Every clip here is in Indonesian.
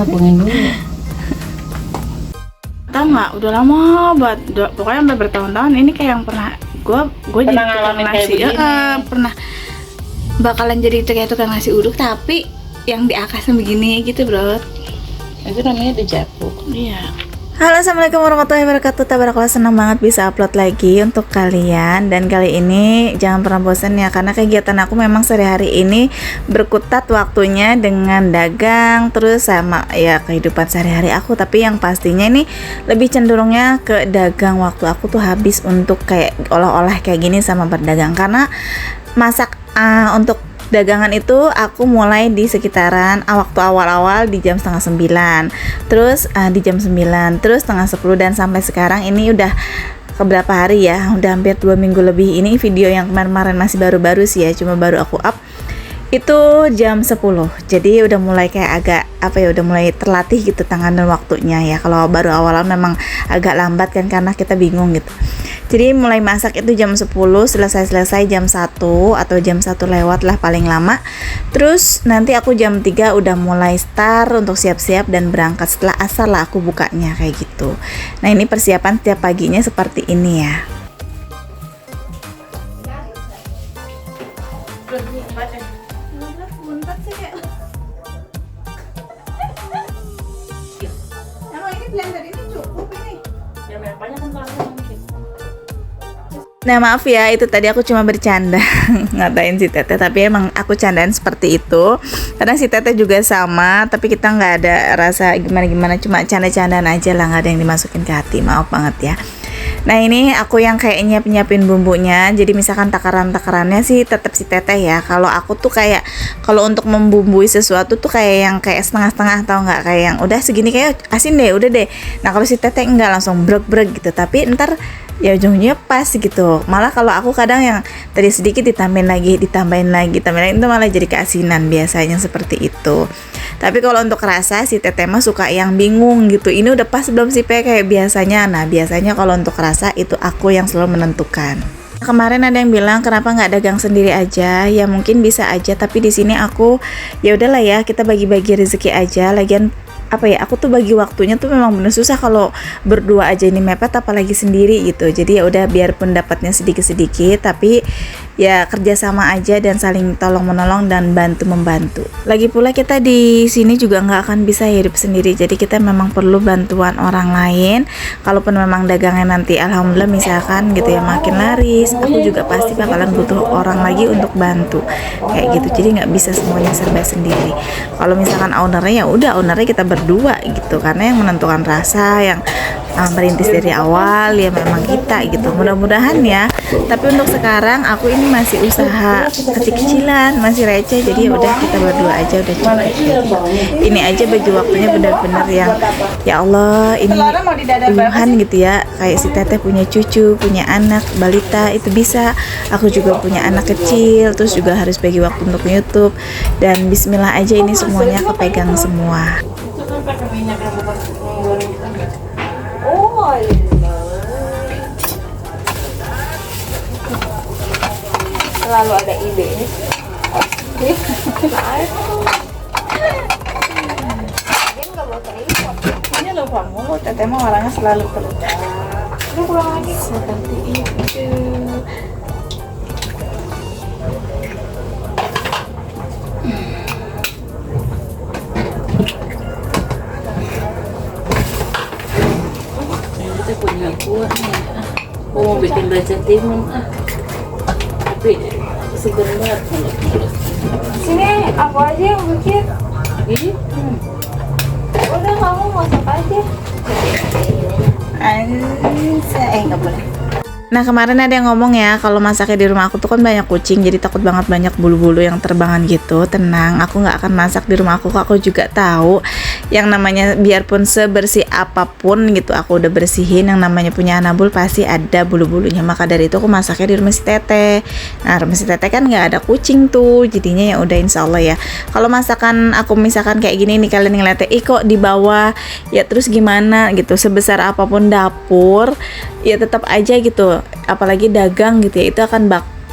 tabungin dulu. Tahu nggak, udah lama banget, pokoknya sampai bertahun-tahun ini kayak yang pernah gue jadi tukang nasi, pernah bakalan jadi kayak tukang nasi uduk tapi yang diakasin begini gitu bro. Itu namanya dijapuk. Iya. Halo, assalamualaikum warahmatullahi wabarakatuh. Tabarakallah, senang banget bisa upload lagi untuk kalian. Dan kali ini jangan pernah bosan ya, karena kegiatan aku memang sehari-hari ini berkutat waktunya dengan dagang terus sama ya kehidupan sehari-hari aku. Tapi yang pastinya ini lebih cenderungnya ke dagang. Waktu aku tuh habis untuk kayak olah-olah kayak gini sama berdagang, karena masak untuk dagangan itu aku mulai di sekitaran waktu awal-awal di jam 8:30, terus di jam 9, terus 9:30, dan sampai sekarang ini udah keberapa hari ya, udah hampir 2 minggu lebih. Ini video yang kemarin masih baru-baru sih ya, cuma baru aku up itu jam 10. Jadi udah mulai kayak agak udah mulai terlatih gitu tangan dan waktunya ya. Kalau baru awal-awal memang agak lambat kan, karena kita bingung gitu. Jadi mulai masak itu jam 10, selesai jam 1 atau jam 1 lewat lah paling lama. Terus nanti aku jam 3 udah mulai start untuk siap-siap dan berangkat. Setelah asar lah aku bukanya kayak gitu. Nah, ini persiapan setiap paginya seperti ini ya. Nah, maaf ya, itu tadi aku cuma bercanda ngatain si Teteh, tapi emang aku candain seperti itu karena si Teteh juga sama, tapi kita nggak ada rasa gimana-gimana, cuma canda-candaan aja lah, nggak ada yang dimasukin ke hati, maaf banget ya. Nah, ini aku yang kayak nyiapin bumbunya. Jadi misalkan takaran-takarannya sih tetap si Teteh ya. Kalau aku tuh kayak kalau untuk membumbui sesuatu tuh kayak yang kayak setengah-setengah, atau enggak kayak yang udah segini kayak asin deh, udah deh. Nah, kalau si Teteh enggak, langsung brek-brek gitu. Tapi ntar ya ujungnya pas gitu. Malah kalau aku kadang yang tadi sedikit ditambahin lagi itu malah jadi keasinan, biasanya seperti itu. Tapi kalau untuk rasa si Teteh mah suka yang bingung gitu, ini udah pas belum sih kayak biasanya. Nah, biasanya kalau untuk rasa itu aku yang selalu menentukan. Kemarin ada yang bilang kenapa nggak dagang sendiri aja, ya mungkin bisa aja, tapi di sini aku ya udahlah ya, kita bagi-bagi rezeki aja. Lagian aku tuh bagi waktunya tuh memang bener susah kalau berdua aja ini mepet, apalagi sendiri gitu. Jadi ya udah, biarpun dapatnya sedikit-sedikit tapi ya kerjasama aja dan saling tolong menolong dan bantu membantu. Lagi pula kita di sini juga nggak akan bisa hidup sendiri, jadi kita memang perlu bantuan orang lain. Kalaupun memang dagangnya nanti alhamdulillah misalkan gitu ya makin laris, aku juga pasti bakalan butuh orang lagi untuk bantu kayak gitu. Jadi nggak bisa semuanya serba sendiri. Kalau misalkan ownernya ya udah, ownernya kita berdua gitu, karena yang menentukan rasa, yang merintis dari awal ya memang kita gitu. Mudah-mudahan ya. Tapi untuk sekarang aku ini masih usaha kecil-kecilan, masih receh, jadi ya udah kita berdua aja udah cukup. Ini aja bagi waktunya benar-benar yang ya Allah, ini puluhan gitu ya. Kayak si Teteh punya cucu, punya anak balita, itu bisa. Aku juga punya anak kecil, terus juga harus bagi waktu untuk YouTube. Dan bismillah aja ini semuanya kepegang semua. Selalu ada ide ini. Ini lupa mulu, Teteh mah orangnya selalu terlupa. Ini pulang lagi. Seperti itu. Kita punya kuah nih. Mau bikin baca timun tapi seger banget mulut. Sini aku aja yang bikin. Udah, kamu masak aja. Nggak boleh. Nah, kemarin ada yang ngomong ya, kalau masaknya di rumah aku tuh kan banyak kucing, jadi takut banget banyak bulu-bulu yang terbangan gitu. Tenang, aku nggak akan masak di rumah aku. Aku juga tahu yang namanya biarpun sebersih apapun gitu, aku udah bersihin, yang namanya punya anabul pasti ada bulu-bulunya. Maka dari itu aku masaknya di rumah si Teteh. Nah, rumah si Teteh kan nggak ada kucing tuh, jadinya ya udah insya Allah ya. Kalau masakan aku misalkan kayak gini nih, kalian ngeliatnya, kok di bawah ya, terus gimana gitu, sebesar apapun dapur ya tetap aja gitu, apalagi dagang gitu ya, itu akan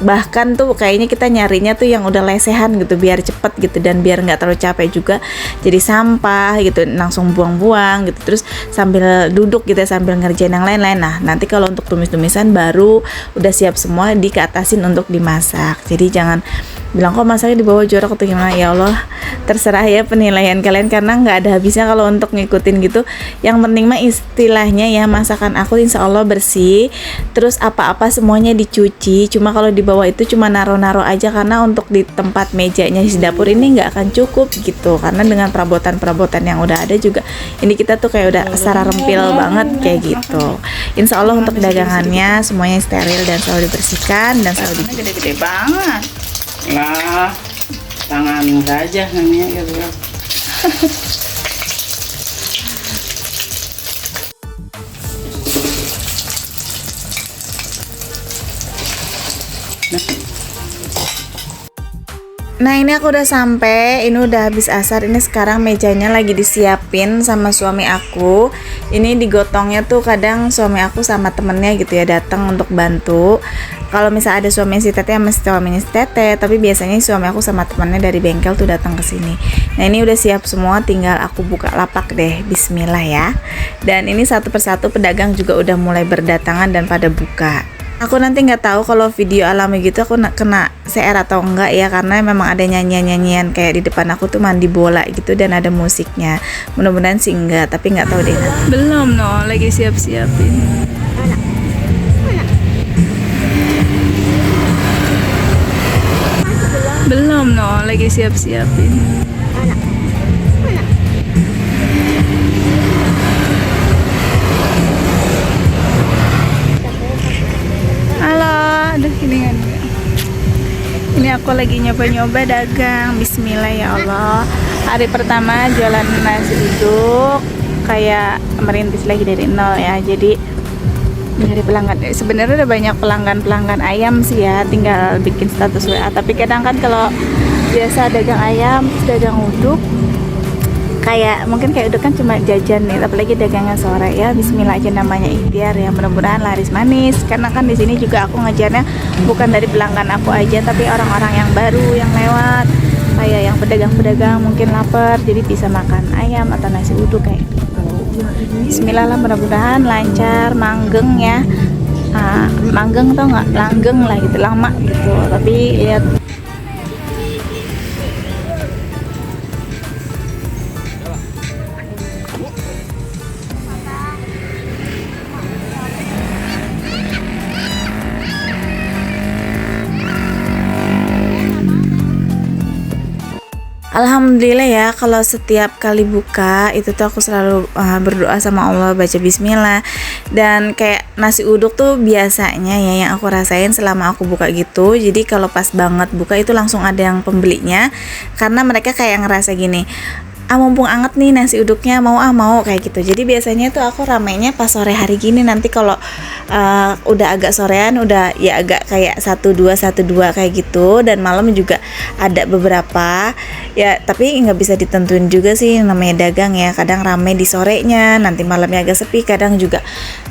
bahkan tuh kayaknya kita nyarinya tuh yang udah lesehan gitu biar cepet gitu dan biar nggak terlalu capek juga, jadi sampah gitu langsung buang-buang gitu, terus sambil duduk gitu sambil ngerjain yang lain-lain. Nah nanti kalau untuk tumis-tumisan baru udah siap semua dikeatasin untuk dimasak. Jadi jangan bilang kok masaknya di bawah jorok atau gimana. Ya Allah, terserah ya penilaian kalian karena nggak ada habisnya kalau untuk ngikutin gitu. Yang penting mah istilahnya ya masakan aku insya Allah bersih, terus apa-apa semuanya dicuci. Cuma kalau di bawah itu cuma naro-naro aja karena untuk di tempat mejanya di dapur ini nggak akan cukup gitu, karena dengan perabotan-perabotan yang udah ada juga ini kita tuh kayak udah secara rempil banget kayak gitu. Insya Allah untuk dagangannya semuanya steril dan selalu dibersihkan dan selalu Gede-gede banget lah, tangan saja namanya gitu. Nah ini aku udah sampai, ini udah habis asar. Ini sekarang mejanya lagi disiapin sama suami aku. Ini digotongnya tuh kadang suami aku sama temennya gitu ya datang untuk bantu. Kalau misalnya ada suami si Teteh sama suaminya si Teteh, tapi biasanya suami aku sama temennya dari bengkel tuh datang ke sini. Nah ini udah siap semua, tinggal aku buka lapak deh. Bismillah ya. Dan ini satu persatu pedagang juga udah mulai berdatangan dan pada buka. Aku nanti nggak tahu kalau video alami gitu aku kena CR atau enggak ya, karena memang ada nyanyian-nyanyian kayak di depan aku tuh mandi bola gitu dan ada musiknya. Mudah-mudahan sih enggak, tapi nggak tahu deh. Belum no, lagi siap-siapin. Belum no, lagi siap-siapin. Aduh ini aku lagi nyoba-nyoba dagang. Bismillah ya Allah. Hari pertama jualan nasi uduk kayak merintis lagi dari nol ya. Jadi dari pelanggan sebenarnya udah banyak pelanggan ayam sih ya, tinggal bikin status WA. Tapi kadang kan kalau biasa dagang ayam terus dagang uduk kayak mungkin kayak udah kan cuma jajan nih, apalagi dagangnya sore ya. Bismillah aja namanya ikhtiar ya, mudah-mudahan laris manis. Karena kan di sini juga aku ngejarnya bukan dari pelanggan aku aja, tapi orang-orang yang baru yang lewat, kayak yang pedagang-pedagang mungkin lapar jadi bisa makan ayam atau nasi uduk kayak gitu. Bismillah lah, mudah-mudahan lancar, manggeng ya. Manggeng tau nggak, langgeng lah gitu, lama gitu. Tapi lihat Alhamdulillah ya, kalau setiap kali buka itu tuh aku selalu berdoa sama Allah, baca bismillah. Dan kayak nasi uduk tuh biasanya ya yang aku rasain selama aku buka gitu, jadi kalau pas banget buka itu langsung ada yang pembelinya, karena mereka kayak ngerasa gini, mumpung anget nih nasi uduknya, mau kayak gitu. Jadi biasanya tuh aku ramainya pas sore hari gini. Nanti kalau udah agak sorean udah ya agak kayak 1-2 kayak gitu. Dan malam juga ada beberapa ya, tapi nggak bisa ditentuin juga sih, namanya dagang ya. Kadang rame di sorenya, nanti malamnya agak sepi. Kadang juga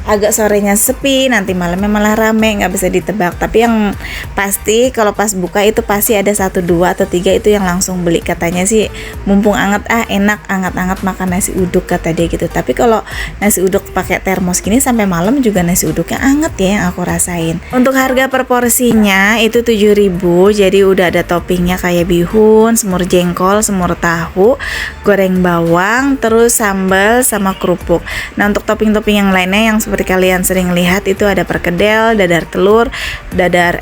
agak sorenya sepi, nanti malamnya malah rame, nggak bisa ditebak. Tapi yang pasti kalau pas buka itu pasti ada 1, 2 atau 3 itu yang langsung beli. Katanya sih mumpung anget enak anget-anget makan nasi uduk kata dia gitu. Tapi kalau nasi uduk pakai termos gini sampai malam juga nasi uduknya anget ya yang aku rasain. Untuk harga per porsinya itu 7.000, jadi udah ada toppingnya kayak bihun, semur jengkol, semur tahu, goreng bawang, terus sambal sama kerupuk. Nah untuk topping-topping yang lainnya yang seperti kalian sering lihat itu ada perkedel, dadar telur, dadar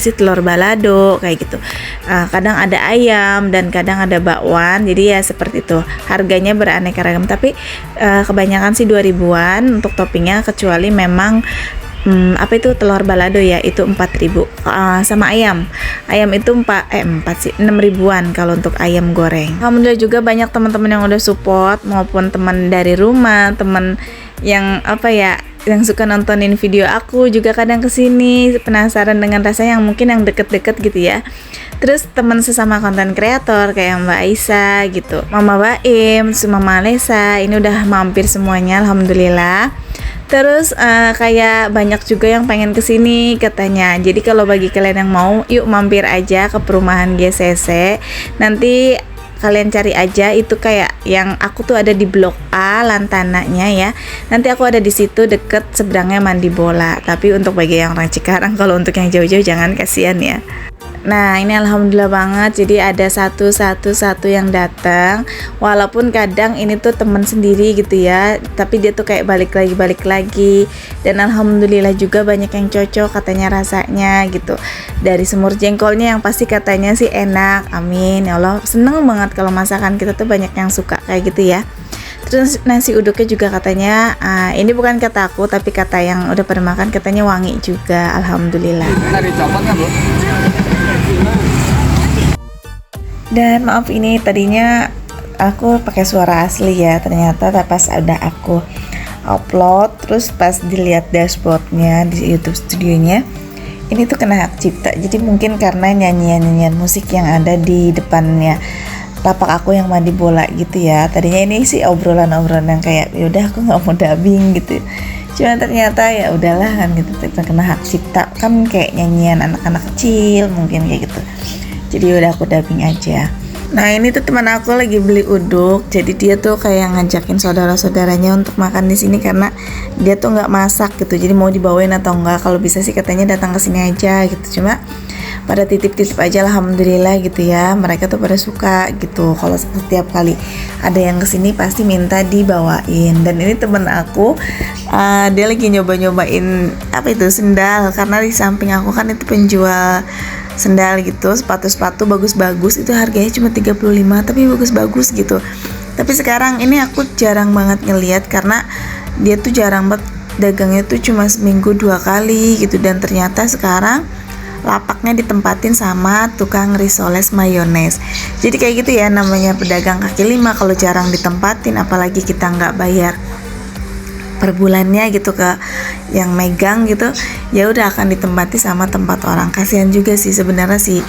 telur balado kayak gitu. Kadang ada ayam dan kadang ada bakwan. Jadi ya seperti itu, harganya beraneka ragam, tapi kebanyakan sih 2.000-an untuk toppingnya, kecuali memang apa itu telur balado ya, itu 4.000. Sama ayam itu 6.000-an kalau untuk ayam goreng. Alhamdulillah juga banyak teman-teman yang udah support, maupun teman dari rumah, teman yang yang suka nontonin video aku juga kadang kesini penasaran dengan rasa yang mungkin yang deket-deket gitu ya. Terus teman sesama konten kreator kayak Mbak Aisyah gitu, Mama Baim, Mama Lesa, ini udah mampir semuanya alhamdulillah. Terus kayak banyak juga yang pengen kesini katanya. Jadi kalau bagi kalian yang mau, yuk mampir aja ke perumahan GCC. Nanti kalian cari aja, itu kayak yang aku tuh ada di Blok A Lantananya ya. Nanti aku ada di situ deket seberangnya Mandi Bola. Tapi untuk bagi yang orang Cikarang, kalau untuk yang jauh-jauh jangan, kasihan ya. Nah ini alhamdulillah banget, jadi ada satu yang datang. Walaupun kadang ini tuh temen sendiri gitu ya, tapi dia tuh kayak balik lagi. Dan alhamdulillah juga banyak yang cocok katanya rasanya gitu. Dari semur jengkolnya yang pasti katanya sih enak, amin ya Allah. Seneng banget kalau masakan kita tuh banyak yang suka kayak gitu ya. Terus nasi uduknya juga katanya, ini bukan kata aku tapi kata yang udah pernah makan, katanya wangi juga, alhamdulillah. Dan maaf ini tadinya aku pakai suara asli ya, ternyata pas udah aku upload terus pas dilihat dashboardnya di YouTube studionya, ini tuh kena hak cipta. Jadi mungkin karena nyanyian musik yang ada di depannya lapak aku yang Mandi Bola gitu ya. Tadinya ini sih obrolan yang kayak yaudah aku nggak mau dubbing gitu, cuma ternyata ya udahlah kan gitu, kena hak cipta kan, kayak nyanyian anak-anak kecil mungkin kayak gitu. Jadi udah aku dubbing aja. Nah ini tuh teman aku lagi beli uduk, jadi dia tuh kayak ngajakin saudara-saudaranya untuk makan di sini karena dia tuh nggak masak gitu. Jadi mau dibawain atau enggak, kalau bisa sih katanya datang ke sini aja gitu. Cuma pada titip-titip aja, alhamdulillah gitu ya. Mereka tuh pada suka gitu. Kalau setiap kali ada yang kesini pasti minta dibawain. Dan ini temen aku, dia lagi nyoba-nyobain apa itu, sendal, karena di samping aku kan itu penjual sendal gitu, sepatu-sepatu bagus-bagus, itu harganya cuma 35 tapi bagus-bagus gitu. Tapi sekarang ini aku jarang banget ngeliat karena dia tuh jarang banget dagangnya tuh cuma seminggu 2 kali gitu. Dan ternyata sekarang lapaknya ditempatin sama tukang risoles mayones. Jadi kayak gitu ya namanya pedagang kaki lima, kalau jarang ditempatin apalagi kita nggak bayar per bulannya gitu ke yang megang gitu, ya udah akan ditempati sama tempat orang. Kasihan juga sih sebenarnya si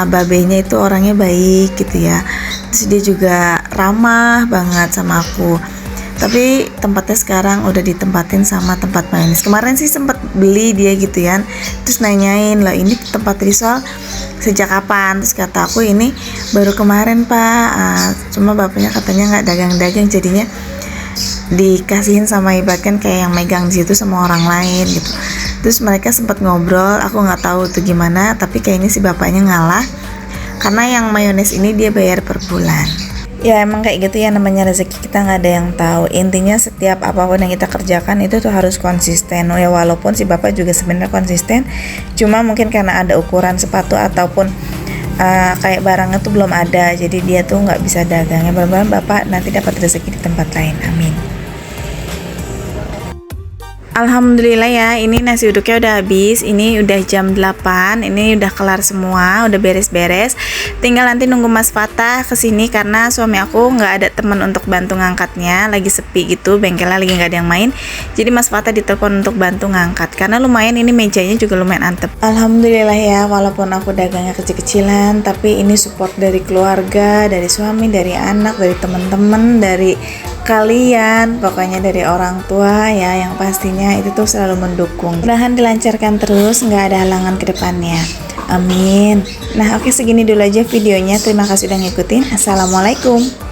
babenya itu orangnya baik gitu ya. Terus dia juga ramah banget sama aku. Tapi tempatnya sekarang udah ditempatin sama tempat mayones. Kemarin sih sempet beli dia gitu ya. Terus nanyain, "Loh, ini tempat risol sejak kapan?" Terus kata aku, "Ini baru kemarin, Pak. Cuma bapaknya katanya nggak dagang-dagang, jadinya dikasihin sama ibaratkan kayak yang megang di situ sama orang lain gitu." Terus mereka sempat ngobrol, aku nggak tahu tuh gimana, tapi kayaknya si bapaknya ngalah karena yang mayones ini dia bayar per bulan. Ya emang kayak gitu ya, namanya rezeki kita nggak ada yang tahu. Intinya setiap apapun yang kita kerjakan itu tuh harus konsisten. Ya walaupun si bapak juga sebenarnya konsisten, cuma mungkin karena ada ukuran sepatu ataupun kayak barangnya tuh belum ada, jadi dia tuh nggak bisa dagang. Ya mudah-mudahan bapak nanti dapat rezeki di tempat lain, amin. Alhamdulillah ya, ini nasi uduknya udah habis. Ini udah jam 8, ini udah kelar semua, udah beres-beres. Tinggal nanti nunggu Mas Fatah kesini karena suami aku nggak ada teman untuk bantu ngangkatnya, lagi sepi gitu, bengkelnya lagi nggak ada yang main. Jadi Mas Fatah ditelepon untuk bantu ngangkat karena lumayan ini mejanya juga lumayan antep. Alhamdulillah ya, walaupun aku dagangnya kecil-kecilan, tapi ini support dari keluarga, dari suami, dari anak, dari teman-teman, dari kalian, pokoknya dari orang tua ya, yang pastinya itu tuh selalu mendukung. Mudah-mudahan dilancarkan terus, nggak ada halangan ke depannya, amin. Nah oke, segini dulu aja videonya, terima kasih udah ngikutin. Assalamualaikum.